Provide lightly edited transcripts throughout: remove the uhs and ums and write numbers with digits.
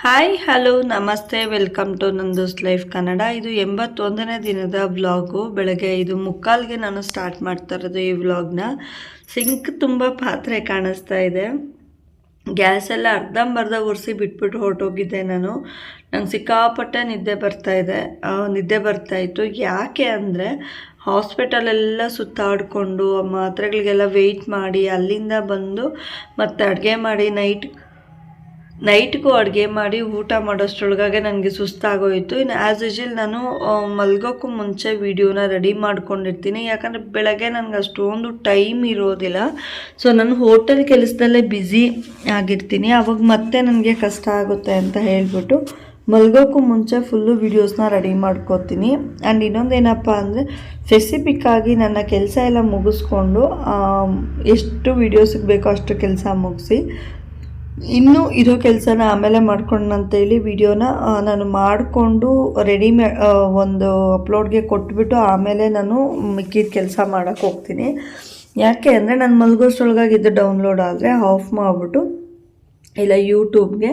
Hi hello ನಮಸ್ತೆ welcome to ನಂದೂಸ್ life Kannada. ಇದು 81ನೇ ದಿನದ ವ್ಲಾಗು. ಬೆಳಗ್ಗೆ 5:45ಗೆ ನಾನು ಸ್ಟಾರ್ಟ್ ಮಾಡ್ತಾ ಇರೋದು ಈ ವ್ಲಾಗ್ನ. ಸಿಂಕ್ ತುಂಬ ಪಾತ್ರೆ ಕಾಣಿಸ್ತಾ ಇದೆ. ಗ್ಯಾಸ್ ಎಲ್ಲ ಅರ್ಧಂಬರ್ಧ ಉರಿಸಿ ಬಿಟ್ಬಿಟ್ಟು ಹೊರಟೋಗಿದ್ದೆ ನಾನು. ನಂಗೆ ಸಿಕ್ಕಾಪಟ್ಟೆ ನಿದ್ದೆ ಬರ್ತಾಯಿತ್ತು. ಯಾಕೆ ಅಂದರೆ ಹಾಸ್ಪಿಟಲೆಲ್ಲ ಸುತ್ತಾಡಿಕೊಂಡು ಮಾತ್ರೆಗಳಿಗೆಲ್ಲ ವೆಯ್ಟ್ ಮಾಡಿ ಅಲ್ಲಿಂದ ಬಂದು ಮತ್ತು ಅಡುಗೆ ಮಾಡಿ ನೈಟ್ಗೂ ಅಡುಗೆ ಮಾಡಿ ಊಟ ಮಾಡೋಷ್ಟ್ರೊಳಗಾಗಿ ನನಗೆ ಸುಸ್ತಾಗೋಯಿತು. ಇನ್ನು ಆ್ಯಸ್ ಯೂಶುವಲ್ ನಾನು ಮಲ್ಗೋಕ್ಕೂ ಮುಂಚೆ ವೀಡಿಯೋನ ರೆಡಿ ಮಾಡ್ಕೊಂಡಿರ್ತೀನಿ. ಯಾಕಂದರೆ ಬೆಳಗ್ಗೆ ನನಗೆ ಅಷ್ಟೊಂದು ಟೈಮ್ ಇರೋದಿಲ್ಲ. ಸೊ ನಾನು ಹೋಟೆಲ್ ಕೆಲಸದಲ್ಲೇ ಬ್ಯುಸಿ ಆಗಿರ್ತೀನಿ. ಆವಾಗ ಮತ್ತೆ ನನಗೆ ಕಷ್ಟ ಆಗುತ್ತೆ ಅಂತ ಹೇಳಿಬಿಟ್ಟು ಮಲ್ಗೋಕ್ಕೂ ಮುಂಚೆ ಫುಲ್ಲು ವೀಡಿಯೋಸ್ನ ರೆಡಿ ಮಾಡ್ಕೋತೀನಿ. ಆ್ಯಂಡ್ ಇನ್ನೊಂದೇನಪ್ಪ ಅಂದರೆ ಸ್ಪೆಸಿಫಿಕ್ಕಾಗಿ ನನ್ನ ಕೆಲಸ ಎಲ್ಲ ಮುಗಿಸ್ಕೊಂಡು ಎಷ್ಟು ವೀಡಿಯೋಸಿಗೆ ಬೇಕೋ ಅಷ್ಟು ಕೆಲಸ ಮುಗಿಸಿ ಇನ್ನೂ ಇರೋ ಕೆಲಸನ ಆಮೇಲೆ ಮಾಡ್ಕೊಂಡಂತೇಳಿ ವಿಡಿಯೋನ ನಾನು ಮಾಡಿಕೊಂಡು ಒಂದು ಅಪ್ಲೋಡ್ಗೆ ಕೊಟ್ಬಿಟ್ಟು ಆಮೇಲೆ ನಾನು ಮಿಕ್ಕಿದ ಕೆಲಸ ಮಾಡೋಕ್ಕೆ ಹೋಗ್ತೀನಿ. ಯಾಕೆ ಅಂದರೆ ನಾನು ಮಲ್ಗೋಷ್ಟ್ರೊಳಗಾಗಿ ಇದು ಡೌನ್ಲೋಡ್ ಆದರೆ ಆಫ್ ಮಾಡಿಬಿಟ್ಟು ಇಲ್ಲ ಯೂಟ್ಯೂಬ್ಗೆ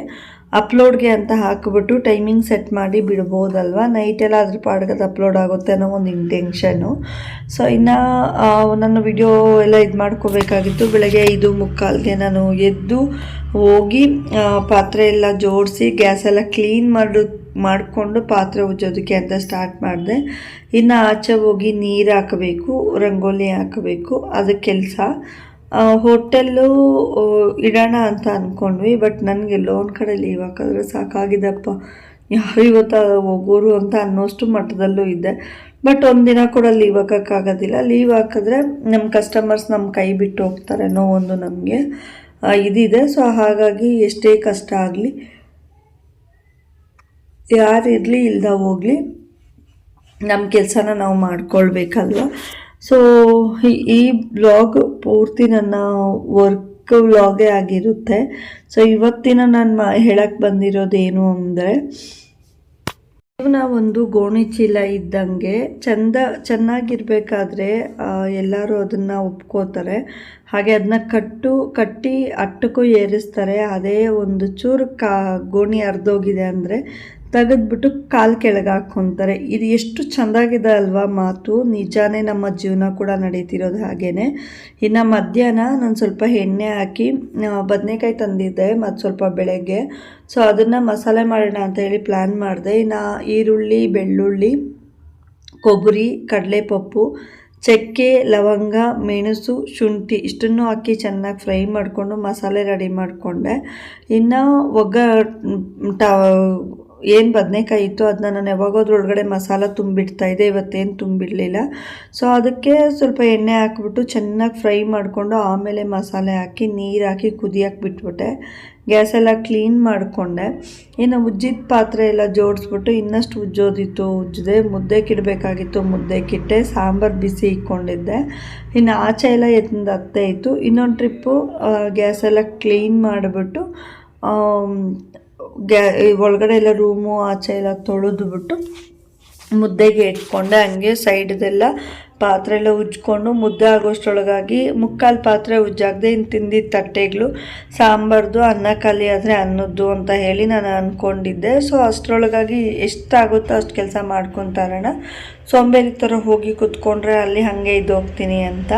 ಅಪ್ಲೋಡ್ಗೆ ಅಂತ ಹಾಕಿಬಿಟ್ಟು ಟೈಮಿಂಗ್ ಸೆಟ್ ಮಾಡಿ ಬಿಡ್ಬೋದಲ್ವ. ನೈಟೆಲ್ಲ ಅದ್ರ ಪಾಡ್ಗದು ಅಪ್ಲೋಡ್ ಆಗುತ್ತೆ ಅನ್ನೋ ಒಂದು ಇಂಟೆನ್ಷನ್ನು. ಸೊ ಇನ್ನು ನನ್ನ ವಿಡಿಯೋ ಎಲ್ಲ ಇದು ಮಾಡ್ಕೋಬೇಕಾಗಿತ್ತು. ಬೆಳಗ್ಗೆ 5:45ಗೆ ನಾನು ಎದ್ದು ಹೋಗಿ ಪಾತ್ರೆ ಎಲ್ಲ ಜೋಡಿಸಿ ಗ್ಯಾಸ್ ಎಲ್ಲ ಕ್ಲೀನ್ ಮಾಡಿಕೊಂಡು ಪಾತ್ರೆ ಉಜ್ಜೋದಕ್ಕೆ ಅಂತ ಸ್ಟಾರ್ಟ್ ಮಾಡಿದೆ. ಇನ್ನು ಆಚೆ ಹೋಗಿ ನೀರು ಹಾಕಬೇಕು, ರಂಗೋಲಿ ಹಾಕಬೇಕು, ಅದು ಕೆಲಸ. ಹೋಟೆಲ್ಲು ಇಡೋಣ ಅಂತ ಅಂದ್ಕೊಂಡ್ವಿ. ಬಟ್ ನನಗೆ ಒಂದು ಕಡೆ ಲೀವ್ ಹಾಕಿದ್ರೆ ಸಾಕಾಗಿದ್ದಪ್ಪ, ಯಾರು ಇವತ್ತು ಹೋಗೋರು ಅಂತ ಅನ್ನೋಷ್ಟು ಮಟ್ಟದಲ್ಲೂ ಇದ್ದೆ. ಬಟ್ ಒಂದಿನ ಕೂಡ ಲೀವ್ ಹಾಕೋಕ್ಕಾಗೋದಿಲ್ಲ. ಲೀವ್ ಹಾಕಿದ್ರೆ ನಮ್ಮ ಕಸ್ಟಮರ್ಸ್ ನಮ್ಮ ಕೈ ಬಿಟ್ಟು ಹೋಗ್ತಾರೆ ಅನ್ನೋ ಒಂದು ನಮಗೆ ಇದಿದೆ. ಸೊ ಹಾಗಾಗಿ ಎಷ್ಟೇ ಕಷ್ಟ ಆಗಲಿ, ಯಾರಿರಲಿ ಇಲ್ದ ಹೋಗಲಿ, ನಮ್ಮ ಕೆಲಸನ ನಾವು ಮಾಡ್ಕೊಳ್ಬೇಕಲ್ವ. ಸೊ ಈ ಬ್ಲಾಗ್ ಪೂರ್ತಿ ನನ್ನ ವರ್ಕ್ ವ್ಲಾಗೇ ಆಗಿರುತ್ತೆ. ಸೊ ಇವತ್ತಿನ ನಾನು ಹೇಳಕ್ಕೆ ಬಂದಿರೋದೇನು ಅಂದರೆ, ಒಂದು ಗೋಣಿ ಚೀಲ ಇದ್ದಂಗೆ ಚೆನ್ನಾಗಿರ್ಬೇಕಾದ್ರೆ ಎಲ್ಲರೂ ಅದನ್ನು ಒಪ್ಕೋತಾರೆ. ಹಾಗೆ ಅದನ್ನ ಕಟ್ಟಿ ಅಟ್ಟಕ್ಕೂ ಏರಿಸ್ತಾರೆ. ಅದೇ ಒಂದು ಚೂರು ಗೋಣಿ ಅರ್ಧೋಗಿದೆ ಅಂದರೆ ತೆಗೆದ್ಬಿಟ್ಟು ಕಾಲು ಕೆಳಗೆ ಹಾಕ್ಕೊತಾರೆ. ಇದು ಎಷ್ಟು ಚೆಂದಾಗಿದೆ ಅಲ್ವಾ ಮಾತು. ನಿಜಾನೇ ನಮ್ಮ ಜೀವನ ಕೂಡ ನಡೀತಿರೋದು ಹಾಗೇ. ಇನ್ನು ಮಧ್ಯಾಹ್ನ ನಾನು ಸ್ವಲ್ಪ ಎಣ್ಣೆ ಹಾಕಿ ಬದನೆಕಾಯಿ ತಂದಿದ್ದೆ ಮತ್ತು ಸ್ವಲ್ಪ ಬೆಳಗ್ಗೆ. ಸೊ ಅದನ್ನು ಮಸಾಲೆ ಮಾಡೋಣ ಅಂತ ಹೇಳಿ ಪ್ಲ್ಯಾನ್ ಮಾಡಿದೆ. ಇನ್ನು ಈರುಳ್ಳಿ, ಬೆಳ್ಳುಳ್ಳಿ, ಕೊಬ್ಬರಿ, ಕಡಲೆಪಪ್ಪು, ಚಕ್ಕೆ, ಲವಂಗ, ಮೆಣಸು, ಶುಂಠಿ ಇಷ್ಟನ್ನು ಹಾಕಿ ಚೆನ್ನಾಗಿ ಫ್ರೈ ಮಾಡಿಕೊಂಡು ಮಸಾಲೆ ರೆಡಿ ಮಾಡಿಕೊಂಡೆ. ಇನ್ನು ಏನು ಬದನೆಕಾಯಿ ಇತ್ತು ಅದನ್ನ ನಾನು ಯಾವಾಗೋದ್ರೊಳಗಡೆ ಮಸಾಲ ತುಂಬಿಡ್ತಾಯಿದ್ದೆ. ಇವತ್ತೇನು ತುಂಬಿಡಲಿಲ್ಲ. ಸೊ ಅದಕ್ಕೆ ಸ್ವಲ್ಪ ಎಣ್ಣೆ ಹಾಕ್ಬಿಟ್ಟು ಚೆನ್ನಾಗಿ ಫ್ರೈ ಮಾಡಿಕೊಂಡು ಆಮೇಲೆ ಮಸಾಲೆ ಹಾಕಿ ನೀರು ಹಾಕಿ ಕುದಿಯೋಕ್ಕೆ ಬಿಟ್ಬಿಟ್ಟೆ. ಗ್ಯಾಸೆಲ್ಲ ಕ್ಲೀನ್ ಮಾಡಿಕೊಂಡೆ. ಇನ್ನು ಉಜ್ಜಿದ ಪಾತ್ರೆ ಎಲ್ಲ ಜೋಡಿಸ್ಬಿಟ್ಟು ಇನ್ನಷ್ಟು ಉಜ್ಜಿದೆ. ಮುದ್ದೆಗಿಡಬೇಕಾಗಿತ್ತು, ಮುದ್ದೆಗಿಟ್ಟೆ. ಸಾಂಬಾರು ಬಿಸಿ ಇಟ್ಕೊಂಡಿದ್ದೆ. ಇನ್ನು ಆಚೆ ಎಲ್ಲ ಅತ್ತೆ ಇತ್ತು. ಇನ್ನೊಂದು ಟ್ರಿಪ್ಪು ಗ್ಯಾಸೆಲ್ಲ ಕ್ಲೀನ್ ಮಾಡಿಬಿಟ್ಟು ಒಳಗಡೆ ಎಲ್ಲ ರೂಮು ಆಚೆ ಎಲ್ಲ ತೊಳೆದ್ಬಿಟ್ಟು ಮುದ್ದೆಗೆ ಇಟ್ಕೊಂಡೆ. ಹಂಗೆ ಸೈಡ್ದೆಲ್ಲ ಪಾತ್ರೆ ಎಲ್ಲ ಉಜ್ಕೊಂಡು ಮುದ್ದೆ ಆಗೋಷ್ಟರೊಳಗಾಗಿ ಮುಕ್ಕಾಲು ಪಾತ್ರೆ ಉಜ್ಜಾಗದೆ ಇನ್ನು ತಿಂದಿದ್ದ ತಟ್ಟೆಗಳು, ಸಾಂಬಾರ್ದು, ಅನ್ನ ಖಾಲಿ ಆದರೆ ಅನ್ನದ್ದು ಅಂತ ಹೇಳಿ ನಾನು ಅಂದ್ಕೊಂಡಿದ್ದೆ. ಸೊ ಅಷ್ಟರೊಳಗಾಗಿ ಎಷ್ಟಾಗುತ್ತೋ ಅಷ್ಟು ಕೆಲಸ ಮಾಡ್ಕೊತಾರೋಣ, ಸೋಂಬೇರಿ ಥರ ಹೋಗಿ ಕೂತ್ಕೊಂಡ್ರೆ ಅಲ್ಲಿ ಹಾಗೆ ಹೋಗ್ತೀನಿ ಅಂತ.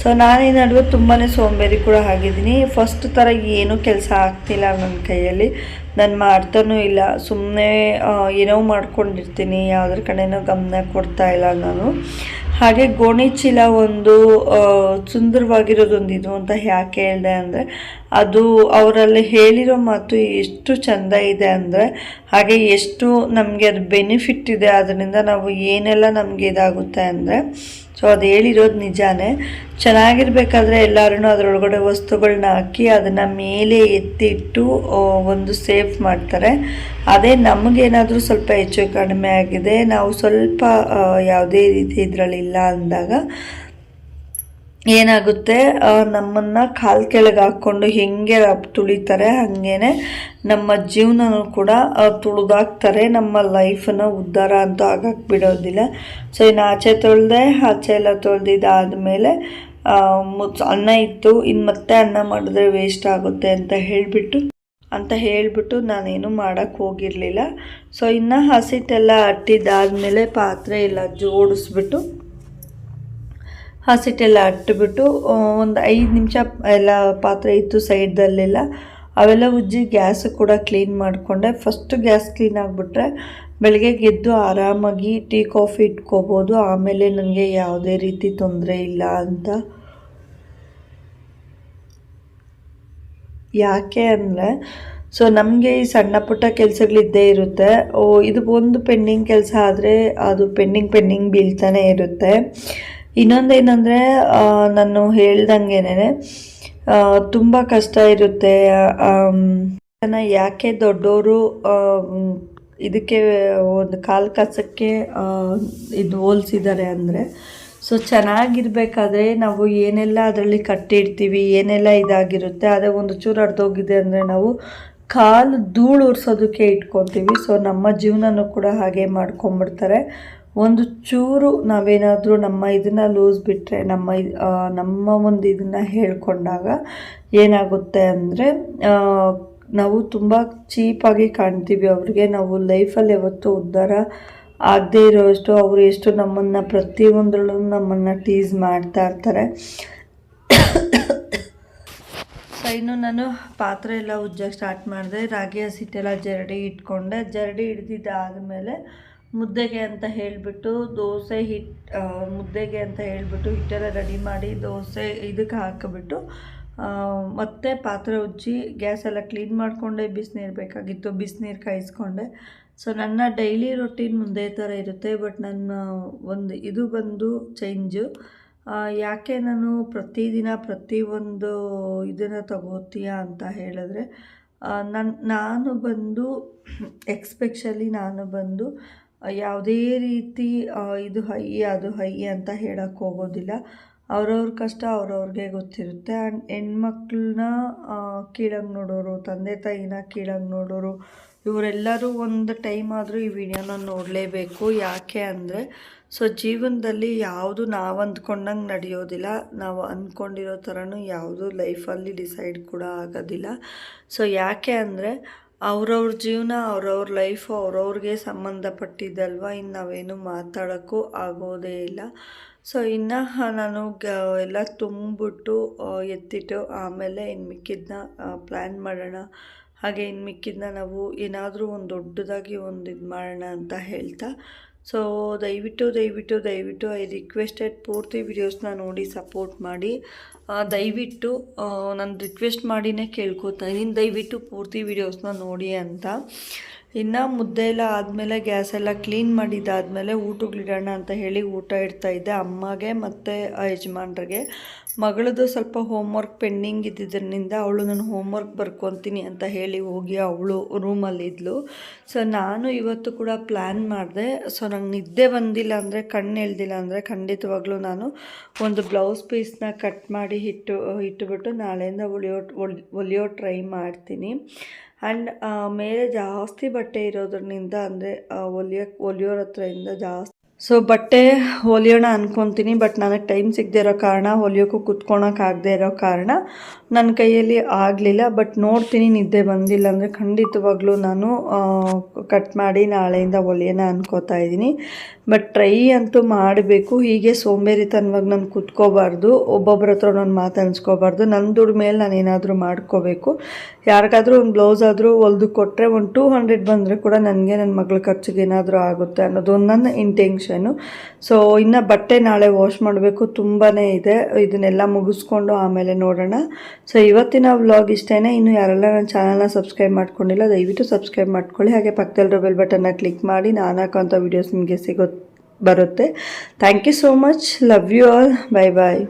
ಸೊ ನಾನು ಈ ನಡುವೆ ತುಂಬಾ ಸೋಂಬೇರಿ ಕೂಡ ಆಗಿದ್ದೀನಿ. ಫಸ್ಟ್ ಥರ ಏನೂ ಕೆಲಸ ಆಗ್ತಿಲ್ಲ ನನ್ನ ಕೈಯಲ್ಲಿ. ನಾನು ಮಾಡ್ತಾನೂ ಇಲ್ಲ, ಸುಮ್ಮನೆ ಏನೋ ಮಾಡ್ಕೊಂಡಿರ್ತೀನಿ, ಯಾವುದ್ರ ಕಡೆನೂ ಗಮನ ಕೊಡ್ತಾ ಇಲ್ಲ ನಾನು. ಹಾಗೆ ಗೋಣಿ ಚೀಲ ಒಂದು ಸುಂದರವಾಗಿರೋದೊಂದು ಇದು ಅಂತ ಯಾಕೆ ಹೇಳಿದೆ ಅಂದರೆ, ಅದು ಅವರಲ್ಲಿ ಹೇಳಿರೋ ಮಾತು ಎಷ್ಟು ಚೆಂದ ಇದೆ ಅಂದರೆ, ಹಾಗೆ ಎಷ್ಟು ನಮಗೆ ಅದು ಬೆನಿಫಿಟ್ ಇದೆ, ಅದರಿಂದ ನಾವು ಏನೆಲ್ಲ ನಮಗೆ ಇದಾಗುತ್ತೆ ಅಂದರೆ. ಸೊ ಅದು ಹೇಳಿರೋದು ನಿಜಾನೇ. ಚೆನ್ನಾಗಿರ್ಬೇಕಾದ್ರೆ ಎಲ್ಲರೂ ಅದರೊಳಗಡೆ ವಸ್ತುಗಳನ್ನ ಹಾಕಿ ಅದನ್ನು ಮೇಲೆ ಎತ್ತಿಟ್ಟು ಒಂದು ಸೇಫ್ ಮಾಡ್ತಾರೆ. ಅದೇ ನಮಗೇನಾದರೂ ಸ್ವಲ್ಪ ಹೆಚ್ಚು ಕಡಿಮೆ ಆಗಿದೆ, ನಾವು ಸ್ವಲ್ಪ ಯಾವುದೇ ರೀತಿ ಇದರಲ್ಲಿಲ್ಲ ಅಂದಾಗ ಏನಾಗುತ್ತೆ, ನಮ್ಮನ್ನು ಕಾಲು ಕೆಳಗೆ ಹಾಕ್ಕೊಂಡು ಹೆಂಗೆ ತುಳಿತಾರೆ ಹಾಗೇ ನಮ್ಮ ಜೀವನನೂ ಕೂಡ ತುಳಿದಾಕ್ತಾರೆ. ನಮ್ಮ ಲೈಫನ್ನು ಉದ್ಧಾರ ಅಂತೂ ಆಗಕ್ಕೆ ಬಿಡೋದಿಲ್ಲ. ಸೊ ಇನ್ನು ಆಚೆ ಎಲ್ಲ ತೊಳೆದಿದ್ದಾದಮೇಲೆ ಅನ್ನ ಇತ್ತು. ಇನ್ನು ಮತ್ತೆ ಅನ್ನ ಮಾಡಿದ್ರೆ ವೇಸ್ಟ್ ಆಗುತ್ತೆ ಅಂತ ಹೇಳಿಬಿಟ್ಟು ಅಂತ ಹೇಳಿಬಿಟ್ಟು ನಾನೇನು ಮಾಡೋಕ್ಕೆ ಹೋಗಿರಲಿಲ್ಲ. ಸೊ ಇನ್ನು ಹಸಿಟ್ಟೆಲ್ಲ ಅಟ್ಟಿದ್ದಾದಮೇಲೆ ಪಾತ್ರೆ ಎಲ್ಲ ಜೋಡಿಸ್ಬಿಟ್ಟು ಹಸಿಟ್ಟೆಲ್ಲ ಅಟ್ಟಿಬಿಟ್ಟು ಒಂದು 5 ನಿಮಿಷ ಎಲ್ಲ ಪಾತ್ರೆ ಇತ್ತು ಸೈಡ್ದಲ್ಲೆಲ್ಲ ಅವೆಲ್ಲ ಉಜ್ಜಿ ಗ್ಯಾಸ್ ಕೂಡ ಕ್ಲೀನ್ ಮಾಡಿಕೊಂಡೆ. ಫಸ್ಟ್ ಗ್ಯಾಸ್ ಕ್ಲೀನ್ ಆಗಿಬಿಟ್ರೆ ಬೆಳಗ್ಗೆ ಗೆದ್ದು ಆರಾಮಾಗಿ ಟೀ ಕಾಫಿ ಇಟ್ಕೋಬೋದು. ಆಮೇಲೆ ನನಗೆ ಯಾವುದೇ ರೀತಿ ತೊಂದರೆ ಇಲ್ಲ ಅಂತ. ಯಾಕೆ ಅಂದರೆ ಸೊ ನಮಗೆ ಈ ಸಣ್ಣ ಪುಟ್ಟ ಕೆಲಸಗಳಿದ್ದೇ ಇರುತ್ತೆ. ಇದು ಒಂದು ಪೆಂಡಿಂಗ್ ಕೆಲಸ ಆದರೆ ಅದು ಪೆಂಡಿಂಗ್ ಬೀಳ್ತಾನೆ ಇರುತ್ತೆ. ಇನ್ನೊಂದೇನೆಂದರೆ ನಾನು ಹೇಳ್ದಂಗೆನೆ ತುಂಬ ಕಷ್ಟ ಇರುತ್ತೆ. ಯಾಕೆ ದೊಡ್ಡವರು ಇದಕ್ಕೆ ಒಂದು ಕಾಲು ಕಸಕ್ಕೆ ಇದು ಹೋಲಿಸಿದ್ದಾರೆ ಅಂದರೆ ಸೊ ಚೆನ್ನಾಗಿರ್ಬೇಕಾದ್ರೆ ನಾವು ಏನೆಲ್ಲ ಅದರಲ್ಲಿ ಕಟ್ಟಿಡ್ತೀವಿ, ಏನೆಲ್ಲ ಇದಾಗಿರುತ್ತೆ, ಅದೇ ಒಂದು ಚೂರು ಅರ್ಧೋಗಿದೆ ಅಂದರೆ ನಾವು ಕಾಲು ಧೂಳು ಉರ್ಸೋದಕ್ಕೆ ಇಟ್ಕೊತೀವಿ. ಸೊ ನಮ್ಮ ಜೀವನನೂ ಕೂಡ ಹಾಗೆ ಮಾಡ್ಕೊಂಬಿಡ್ತಾರೆ. ಒಂದು ಚೂರು ನಾವೇನಾದರೂ ನಮ್ಮ ಇದನ್ನು ಲೂಸ್ ಬಿಟ್ಟರೆ, ನಮ್ಮ ಒಂದು ಇದನ್ನು ಹೇಳ್ಕೊಂಡಾಗ ಏನಾಗುತ್ತೆ ಅಂದರೆ ನಾವು ತುಂಬ ಚೀಪಾಗಿ ಕಾಣ್ತೀವಿ ಅವ್ರಿಗೆ. ನಾವು ಲೈಫಲ್ಲಿ ಯಾವತ್ತೂ ಉದ್ಧಾರ ಆಗದೇ ಇರೋಷ್ಟು ಅವರು ಎಷ್ಟು ನಮ್ಮನ್ನು ಪ್ರತಿಯೊಂದರಲ್ಲೂ ನಮ್ಮನ್ನು ಟೀಸ್ ಮಾಡ್ತಾ ಇರ್ತಾರೆ. ಸೊ ಇನ್ನು ನಾನು ಪಾತ್ರೆ ಎಲ್ಲ ಉಜ್ಜಕ್ಕೆ ಸ್ಟಾರ್ಟ್ ಮಾಡಿದೆ. ರಾಗಿ ಹಸಿಟ್ಟೆಲ್ಲ ಜರಡಿ ಇಟ್ಕೊಂಡೆ. ಜರಡಿ ಹಿಡ್ದಿದ್ದಾದಮೇಲೆ ಮುದ್ದೆಗೆ ಅಂತ ಹೇಳಿಬಿಟ್ಟು ಮುದ್ದೆಗೆ ಅಂತ ಹೇಳಿಬಿಟ್ಟು ಹಿಟ್ಟೆಲ್ಲ ರೆಡಿ ಮಾಡಿ ದೋಸೆ ಇದಕ್ಕೆ ಹಾಕಿಬಿಟ್ಟು ಮತ್ತೆ ಪಾತ್ರೆ ಉಜ್ಜಿ ಗ್ಯಾಸ್ ಎಲ್ಲ ಕ್ಲೀನ್ ಮಾಡಿಕೊಂಡೆ. ಬಿಸಿನೀರು ಬೇಕಾಗಿತ್ತು, ಬಿಸಿನೀರು ಕಾಯಿಸ್ಕೊಂಡೆ. ಸೊ ನನ್ನ ಡೈಲಿ ರೊಟೀನ್ ಮುಂದೆ ಥರ ಇರುತ್ತೆ. ಬಟ್ ನನ್ನ ಒಂದು ಇದು ಬಂದು ಚೇಂಜು. ಯಾಕೆ ನಾನು ಪ್ರತಿದಿನ ಪ್ರತಿಯೊಂದು ಇದನ್ನು ತಗೋತೀಯ ಅಂತ ಹೇಳಿದ್ರೆ ನಾನು ಬಂದು ಎಕ್ಸ್ಪೆಷಲಿ ನಾನು ಬಂದು ಯಾವುದೇ ರೀತಿ ಇದು ಹೈ ಅದು ಹೈ ಅಂತ ಹೇಳಕ್ಕೆ ಹೋಗೋದಿಲ್ಲ. ಅವ್ರವ್ರ ಕಷ್ಟ ಅವ್ರವ್ರಿಗೆ ಗೊತ್ತಿರುತ್ತೆ. ಆ್ಯಂಡ್ ಹೆಣ್ಮಕ್ಳನ್ನ ಕೀಳಾಗಿ ನೋಡೋರು, ತಂದೆ ತಾಯಿನ ಕೀಳಾಗಿ ನೋಡೋರು, ಇವರೆಲ್ಲರೂ ಒಂದು ಟೈಮ್ ಆದರೂ ಈ ವಿಡಿಯೋನ ನೋಡಲೇಬೇಕು. ಯಾಕೆ ಅಂದರೆ ಸೊ ಜೀವನದಲ್ಲಿ ಯಾವುದು ನಾವು ಅಂದ್ಕೊಂಡಂಗೆ ನಡೆಯೋದಿಲ್ಲ. ನಾವು ಅಂದ್ಕೊಂಡಿರೋ ಥರನೂ ಯಾವುದು ಲೈಫಲ್ಲಿ ಡಿಸೈಡ್ ಕೂಡ ಆಗೋದಿಲ್ಲ. ಸೊ ಯಾಕೆ ಅಂದರೆ ಅವ್ರವ್ರ ಜೀವನ ಅವ್ರವ್ರ ಲೈಫು ಅವ್ರವ್ರಿಗೆ ಸಂಬಂಧಪಟ್ಟಿದ್ದಲ್ವ. ಇನ್ನು ನಾವೇನು ಮಾತಾಡೋಕ್ಕೂ ಆಗೋದೇ ಇಲ್ಲ. ಸೊ ಇನ್ನು ನಾನು ಎಲ್ಲ ತುಂಬಿಬಿಟ್ಟು ಎತ್ತಿಟ್ಟು ಆಮೇಲೆ ಇನ್ನು ಮಿಕ್ಕಿದ್ದನ್ನ ಪ್ಲ್ಯಾನ್ ಮಾಡೋಣ. ಹಾಗೆ ಇನ್ನು ಮಿಕ್ಕಿದ್ದನ್ನ ನಾವು ಏನಾದರೂ ಒಂದು ದೊಡ್ಡದಾಗಿ ಒಂದು ಇದು ಮಾಡೋಣ ಅಂತ ಹೇಳ್ತಾ, ಸೊ ದಯವಿಟ್ಟು ಐ ರಿಕ್ವೆಸ್ಟೆಡ್ ಪೂರ್ತಿ ವಿಡಿಯೋಸ್ನ ನೋಡಿ ಸಪೋರ್ಟ್ ಮಾಡಿ. ದಯವಿಟ್ಟು ನಾನು ರಿಕ್ವೆಸ್ಟ್ ಮಾಡಿನೇ ಕೇಳ್ಕೊತಾ ಇದ್ದೀನಿ, ದಯವಿಟ್ಟು ಪೂರ್ತಿ ವಿಡಿಯೋಸ್ನ ನೋಡಿ ಅಂತ. ಇನ್ನು ಮುದ್ದೆ ಎಲ್ಲ ಆದಮೇಲೆ ಗ್ಯಾಸ್ ಎಲ್ಲ ಕ್ಲೀನ್ ಮಾಡಿದ್ದಾದಮೇಲೆ ಊಟಗಳಿಡೋಣ ಅಂತ ಹೇಳಿ ಊಟ ಇಡ್ತಾಯಿದ್ದೆ ಅಮ್ಮಗೆ ಮತ್ತು ಯಜಮಾನ್ರಿಗೆ. ಮಗಳದು ಸ್ವಲ್ಪ ಹೋಮ್ವರ್ಕ್ ಪೆಂಡಿಂಗ್ ಇದ್ದಿದ್ದರಿಂದ ಅವಳು ನಾನು ಹೋಮ್ವರ್ಕ್ ಬರ್ಕೊತೀನಿ ಅಂತ ಹೇಳಿ ಹೋಗಿ ಅವಳು ರೂಮಲ್ಲಿದ್ಲು. ಸೊ ನಾನು ಇವತ್ತು ಕೂಡ ಪ್ಲ್ಯಾನ್ ಮಾಡಿದೆ. ಸೊ ನಂಗೆ ನಿದ್ದೆ ಬಂದಿಲ್ಲ ಅಂದರೆ, ಕಣ್ಣು ಎಳ್ದಿಲ್ಲ ಅಂದರೆ ಖಂಡಿತವಾಗ್ಲೂ ನಾನು ಒಂದು ಬ್ಲೌಸ್ ಪೀಸ್ನ ಕಟ್ ಮಾಡಿ ಇಟ್ಟುಬಿಟ್ಟು ನಾಳೆಯಿಂದ ಹೊಲಿಯೋ ಟ್ರೈ ಮಾಡ್ತೀನಿ. ಆ್ಯಂಡ್ ಮೇಲೆ ಜಾಸ್ತಿ ಬಟ್ಟೆ ಇರೋದ್ರಿಂದ ಅಂದರೆ ಹೊಲಿಯೋರ ಹತ್ರದಿಂದ ಜಾಸ್ತಿ ಸೊ ಬಟ್ಟೆ ಹೊಲಿಯೋಣ ಅಂದ್ಕೊತೀನಿ. ಬಟ್ ನನಗೆ ಟೈಮ್ ಸಿಗದೆ ಇರೋ ಕಾರಣ, ಹೊಲಿಯೋಕ್ಕೂ ಕುತ್ಕೊಳಕ್ಕಾಗದೇ ಇರೋ ಕಾರಣ ನನ್ನ ಕೈಯಲ್ಲಿ ಆಗಲಿಲ್ಲ. ಬಟ್ ನೋಡ್ತೀನಿ, ನಿದ್ದೆ ಬಂದಿಲ್ಲ ಅಂದರೆ ಖಂಡಿತವಾಗ್ಲೂ ನಾನು ಕಟ್ ಮಾಡಿ ನಾಳೆಯಿಂದ ಹೊಲಿಯೋಣ ಅನ್ಕೋತಾ ಇದ್ದೀನಿ. ಬಟ್ ಟ್ರೈ ಅಂತೂ ಮಾಡಬೇಕು. ಹೀಗೆ ಸೋಂಬೇರಿತನವಾಗಿ ನಾನು ಕುತ್ಕೋಬಾರ್ದು, ಒಬ್ಬೊಬ್ಬರ ಹತ್ರ ನಾನು ಮಾತಾಡ್ಸ್ಕೋಬಾರ್ದು. ನನ್ನ ದುಡ್ಡು ಮೇಲೆ ನಾನು ಏನಾದರೂ ಮಾಡ್ಕೋಬೇಕು. ಯಾರಿಗಾದರೂ ಒಂದು ಬ್ಲೌಸ್ ಆದರೂ ಹೊಲ್ದು ಕೊಟ್ಟರೆ ಒಂದು 200 ಬಂದರೆ ಕೂಡ ನನಗೆ ನನ್ನ ಮಗಳ ಖರ್ಚಿಗೆ ಏನಾದರೂ ಆಗುತ್ತೆ ಅನ್ನೋದೊಂದು ನನ್ನ ಇಂಟೆನ್ಷನು. ಸೊ ಇನ್ನು ಬಟ್ಟೆ ನಾಳೆ ವಾಶ್ ಮಾಡಬೇಕು, ತುಂಬಾ ಇದೆ. ಇದನ್ನೆಲ್ಲ ಮುಗಿಸ್ಕೊಂಡು ಆಮೇಲೆ ನೋಡೋಣ. ಸೊ ಇವತ್ತಿನ ವ್ಲಾಗ್ ಇಷ್ಟೇ. ಇನ್ನು ಯಾರೆಲ್ಲ ನನ್ನ ಚಾನಲ್ನ ಸಬ್ಸ್ಕ್ರೈಬ್ ಮಾಡ್ಕೊಂಡಿಲ್ಲ ದಯವಿಟ್ಟು ಸಬ್ಸ್ಕ್ರೈಬ್ ಮಾಡ್ಕೊಳ್ಳಿ. ಹಾಗೆ ಪಕ್ಕದಲ್ಲಿರೋ ಬೆಲ್ ಬಟನ್ನ ಕ್ಲಿಕ್ ಮಾಡಿ ನಾನು ಹಾಕೋಂಥ ವೀಡಿಯೋಸ್ ನಿಮಗೆ ಬರುತ್ತೆ. Thank you so much. Love you all. Bye bye.